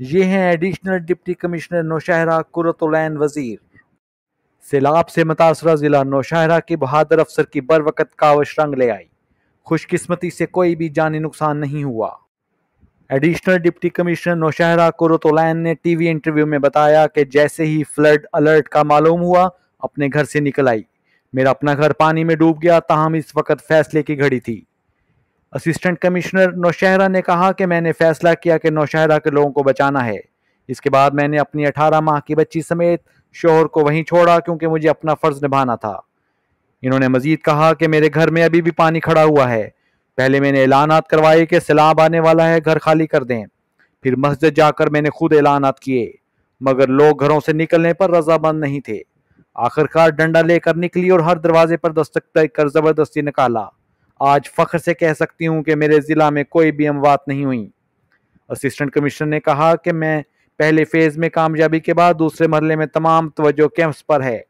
ये हैं additional deputy commissioner Nowshera कुर्रतुल-ऐन वजीर। सैलाब से मुतासरा जिला नौशहरा की बहादुर अफसर की बरवकत कावश रंग ले आई। खुशकिस्मती से कोई भी जानी नुकसान नहीं हुआ। एडिशनल डिप्टी कमिश्नर नौशहरा कुर्रतुल-ऐन ने टीवी इंटरव्यू में बताया कि जैसे ही फ्लड अलर्ट का मालूम हुआ अपने घर से निकल आई। मेरा अपना घर पानी में डूब गया, ताहम इस वक्त फैसले की घड़ी थी। असिस्टेंट कमिश्नर नौशहरा ने कहा कि मैंने फैसला किया कि नौशहरा के लोगों को बचाना है। इसके बाद मैंने अपनी 18 माह की बच्ची समेत शोहर को वहीं छोड़ा क्योंकि मुझे अपना फर्ज निभाना था। इन्होंने मजीद कहा कि मेरे घर में अभी भी पानी खड़ा हुआ है। पहले मैंने ऐलानात करवाए कि सैलाब आने वाला है, घर खाली कर दें। फिर मस्जिद जाकर मैंने खुद ऐलानात किए, मगर लोग घरों से निकलने पर रजामंद नहीं थे। आखिरकार डंडा लेकर निकली और हर दरवाजे पर दस्तक देकर जबरदस्ती निकाला। आज फख्र से कह सकती हूँ कि मेरे जिला में कोई भी अमवात नहीं हुई। असिस्टेंट कमिश्नर ने कहा कि मैं पहले फेज में कामयाबी के बाद दूसरे मरहले में तमाम तवज्जो कैंप्स पर है।